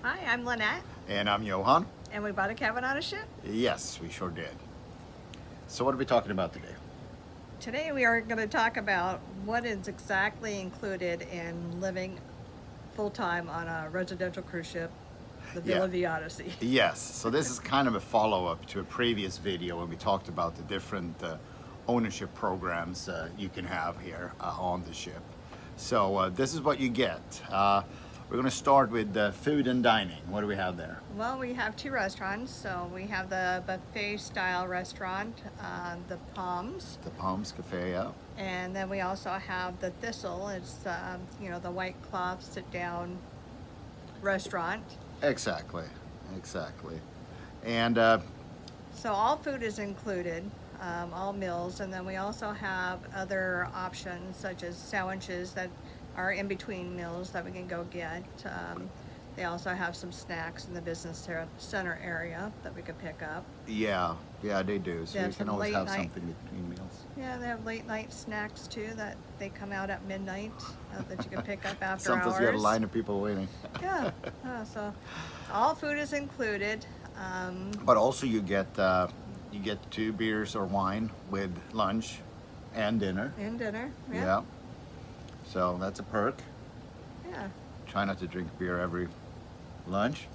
Hi, I'm Lynette, And I'm Johan. and we bought a cabin on a ship. Yes, we sure did. So what are we talking about today? Today we are going to talk about what is exactly included in living full-time on a residential cruise ship, the Villa Vie Odyssey. Yes, so this is kind of a follow-up to a previous video when we talked about the different ownership programs you can have here on the ship. So this is what you get. We're going to start with food and dining. What do we have there? Well, we have two restaurants. So we have the buffet-style restaurant, the Palms. The Palms Cafe, yeah. And then we also have the Thistle. It's, the white cloth sit-down restaurant. Exactly. And So all food is included, all meals, and then we also have other options such as sandwiches that are in between meals that we can go get. They also have some snacks in the business center area that we could pick up. yeah, they do. So They you have can some always have late night- something between meals. Yeah, they have late night snacks too that they come out at midnight that you can pick up after Sometimes hours. you got a line of people waiting. Yeah, so all food is included. But also you get 2 beers or wine with lunch and dinner. And dinner. Yeah. So that's a perk. Yeah. Try not to drink beer every lunch.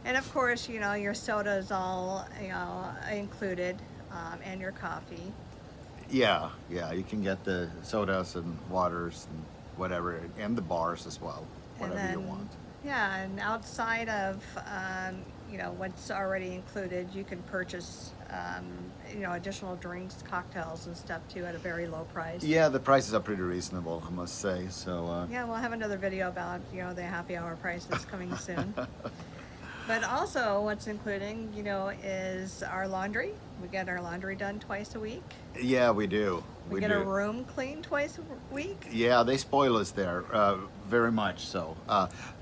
And of course, your soda is all, included, and your coffee. Yeah, you can get the sodas and waters and whatever, and the bars as well, And whatever you then, want. Yeah, and outside of, what's already included, you can purchase, additional drinks, cocktails and stuff too at a very low price. Yeah, the prices are pretty reasonable, I must say. So. Yeah, we'll have another video about, the happy hour prices coming soon. But also what's including, is our laundry. We get our laundry done twice a week. Yeah, we do. We get a room cleaned twice a week. Yeah, they spoil us there, very much so.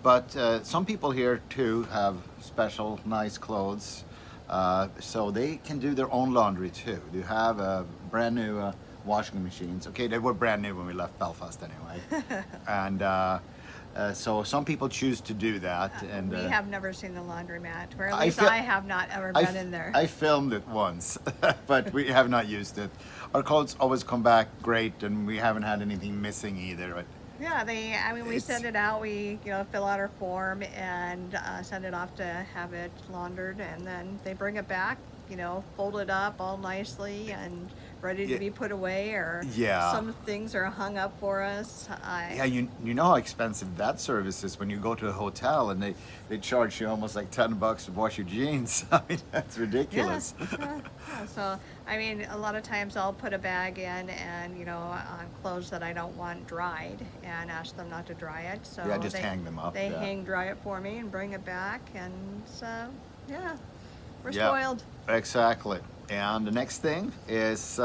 But some people here too have special nice clothes, so they can do their own laundry too. They have brand new washing machines. Okay, they were brand new when we left Belfast anyway. And so some people choose to do that. And we have never seen the laundromat, or at I least feel- I have not ever been in there. I filmed it once, but we have not used it. Our clothes always come back great, and we haven't had anything missing either. But Yeah, we It's- send it out, we, fill out our form and send it off to have it laundered, and then they bring it back, fold it up all nicely and ready to Yeah. be put away, or Yeah. some things are hung up for us. yeah, you know how expensive that service is when you go to a hotel and they charge you almost like $10 to wash your jeans. I mean, that's ridiculous. Yeah. So, a lot of times I'll put a bag in and, on clothes that I don't want dried and ask them not to dry it. So Yeah, just hang them up, They yeah. dry it for me and bring it back. And so, yeah, we're Yeah. spoiled. Exactly. And the next thing is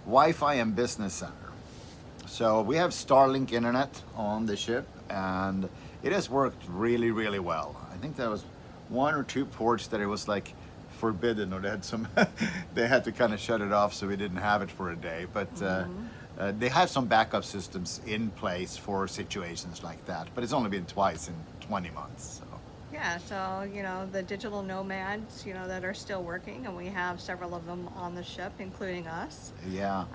Wi-Fi and business center. So we have Starlink internet on the ship, and it has worked really, really well. I think there was 1 or 2 ports that it was like forbidden, or they had some they had to kind of shut it off, so we didn't have it for a day. But they have some backup systems in place for situations like that. But it's only been twice in 20 months. So. Yeah, so, the digital nomads, that are still working, and we have several of them on the ship, including us. Yeah.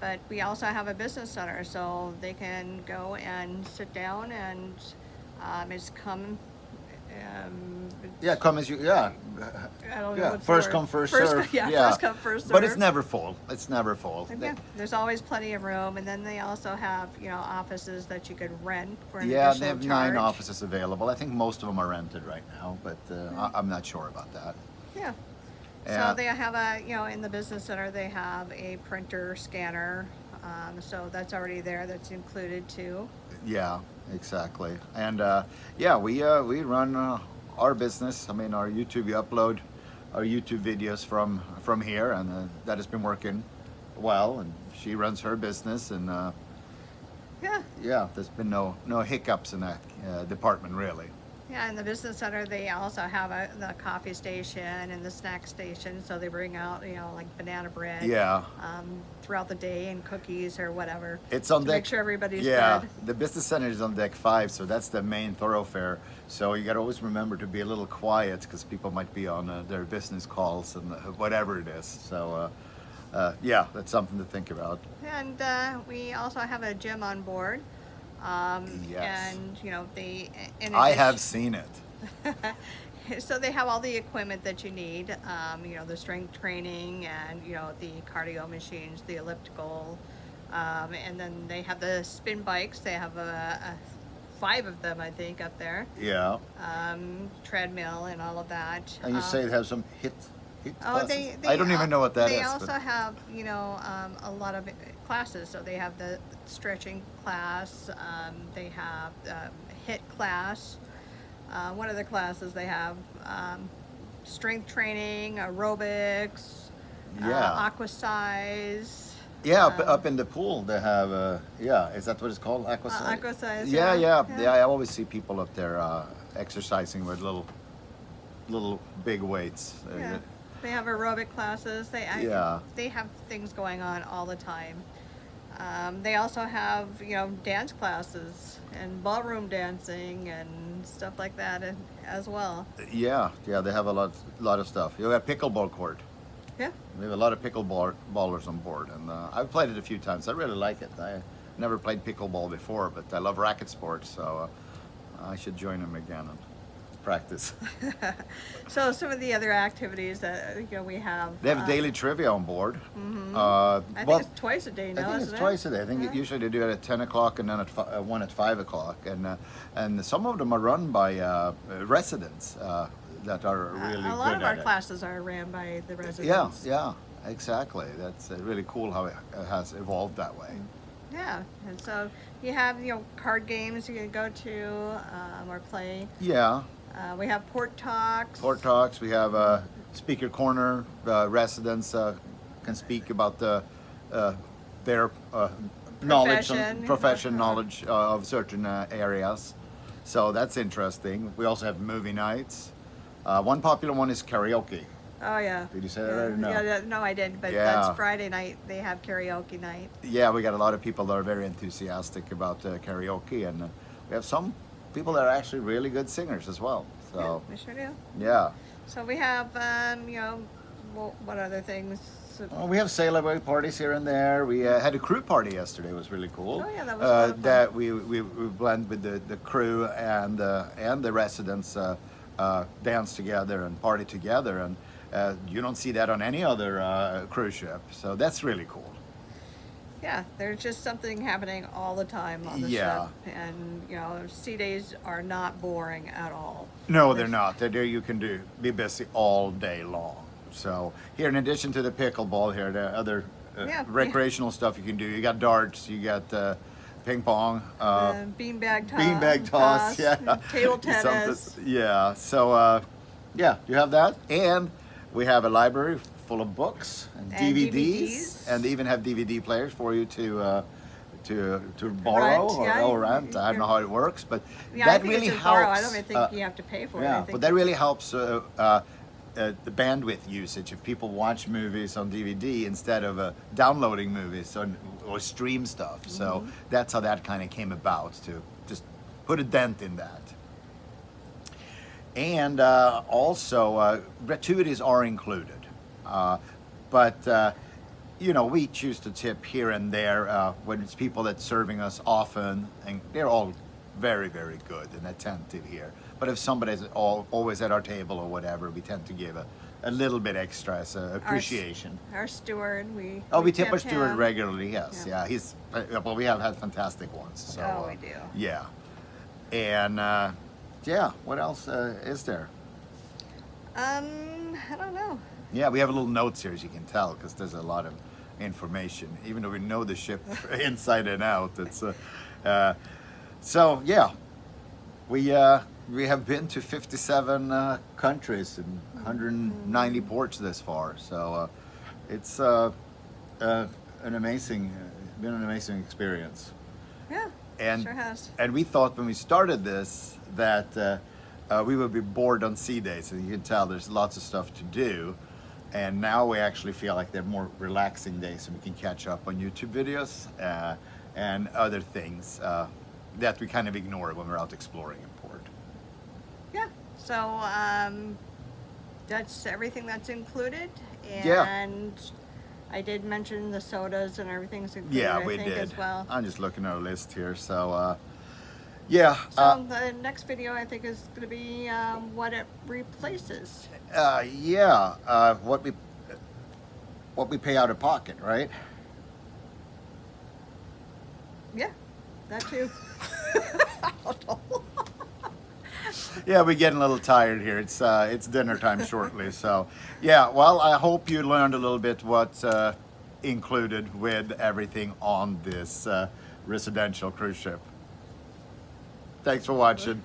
But we also have a business center, so they can go and sit down and it's come. Yeah, come as you. Yeah. I don't know Yeah, what's the first word. come, first First serve. co- yeah, first come, first But it's serve. never full. It's never full. And yeah, there's always plenty of room, and then they also have offices that you could rent for an Yeah, additional they have charge. 9 offices available. I think most of them are rented right now, but I'm not sure about that. Yeah. Yeah. So they have in the business center they have a printer scanner, so that's already there. That's included too. Yeah, exactly. And we run our business. I mean, our YouTube. We upload our YouTube videos from here, and that has been working well. And she runs her business, and Yeah. yeah, there's been no hiccups in that department really. Yeah, in the business center, they also have the coffee station and the snack station. So they bring out, like banana bread Yeah. throughout the day and cookies or whatever It's on to deck. make sure everybody's Yeah, good. the business center is on deck 5, so that's the main thoroughfare. So you got to always remember to be a little quiet because people might be on their business calls and whatever it is. So yeah, that's something to think about. And we also have a gym on board. Yes. And in I addition- have seen it. So they have all the equipment that you need, the strength training and, the cardio machines, the elliptical, and then they have the spin bikes. They have 5 of them, I think, up there. Yeah. Treadmill and all of that. And you say they have some hit Oh, classes? they I don't even know what that is. They also but- have, a lot of classes. So they have the stretching class. They have HIIT class. One of the classes they have strength training, aerobics, Yeah. aqua size. Yeah, up in the pool they have, yeah, is that what it's called? Aquasize? Aquasize, Yeah, yeah, yeah, yeah. yeah. I always see people up there exercising with little big weights. Yeah. They have aerobic classes. Yeah. They have things going on all the time. They also have, dance classes and ballroom dancing and stuff like that as well. Yeah, they have a lot of stuff. You have pickleball court. Yeah. We have a lot of pickleballers on board, and I've played it a few times. I really like it. I never played pickleball before, but I love racket sports, so I should join them again and practice. So some of the other activities that we have. They have daily trivia on board. I think it's twice a day now. I think isn't it's it? twice a day. I think Yeah. usually they do it at 10 o'clock and then one at 5 o'clock. And some of them are run by residents that are really A lot good of our at it. classes are ran by the residents. Yeah, exactly. That's really cool how it has evolved that way. Yeah, and so you have card games you can go to or play. Yeah, We have port talks. Port Talks. We have Speaker Corner. Residents can speak about their knowledge, Profession. knowledge of certain areas. So that's interesting. We also have movie nights. One popular one is karaoke. Oh yeah. Did you say that right or no? Yeah, no, I didn't. But Yeah. that's Friday night. They have karaoke night. Yeah, we got a lot of people that are very enthusiastic about karaoke, and we have some people that are actually really good singers as well. Yeah, So we sure do. yeah. So we have, what other things? Well, we have sail away parties here and there. We had a crew party yesterday. It was really cool. Oh, yeah, that was a lot of fun. That we blend with the crew and the residents dance together and party together, and you don't see that on any other cruise ship. So that's really cool. Yeah, there's just something happening all the time on the Yeah. ship, and sea days are not boring at all. No, they're not. They're there. You can be busy all day long. So here, in addition to the pickleball, here the other Yeah. recreational stuff you can do. You got darts. You got ping pong. Beanbag toss. Beanbag toss, yeah. Table Something- tennis. Yeah. So yeah, you have that, and we have a library full of books and And DVDs, DVDs. and they even have DVD players for you to borrow Rent, yeah, or you- rent. I don't know how it works, but Yeah, that I think really it's just helps. borrow. I don't even think you have to pay for it. I Yeah, think but that really helps the bandwidth usage if people watch movies on DVD instead of downloading movies or stream stuff. So Mm-hmm. that's how that kind of came about, to just put a dent in that. And also, gratuities are included. But we choose to tip here and there when it's people that's serving us often, and they're all very, very good and attentive here. But if somebody's always at our table or whatever, we tend to give a little bit extra as appreciation. Our steward, we Tip our steward him. regularly, yes. Yeah. Yeah, he's, well, we have had fantastic ones. So, Oh, we do. Yeah. And, yeah, what else is there? I don't know. Yeah, we have a little notes here, as you can tell, because there's a lot of information. Even though we know the ship inside and out, it's so yeah. We have been to 57 countries and 190 ports this far. So it's been an amazing experience. Yeah, And sure has. and we thought when we started this that we would be bored on sea days, and you can tell there's lots of stuff to do. And now we actually feel like they're more relaxing days, so we can catch up on YouTube videos and other things that we kind of ignore when we're out exploring in port. Yeah, so that's everything that's included. And Yeah. I did mention the sodas and everything's included, Yeah, I we think, did. as well. I'm just looking at our list here, so yeah. So the next video, I think, is going to be what it replaces. What we pay out of pocket, right? Yeah, that too. I don't know. Yeah, we're getting a little tired here. It's dinner time shortly, so yeah. Well, I hope you learned a little bit what's included with everything on this residential cruise ship. Thanks for watching.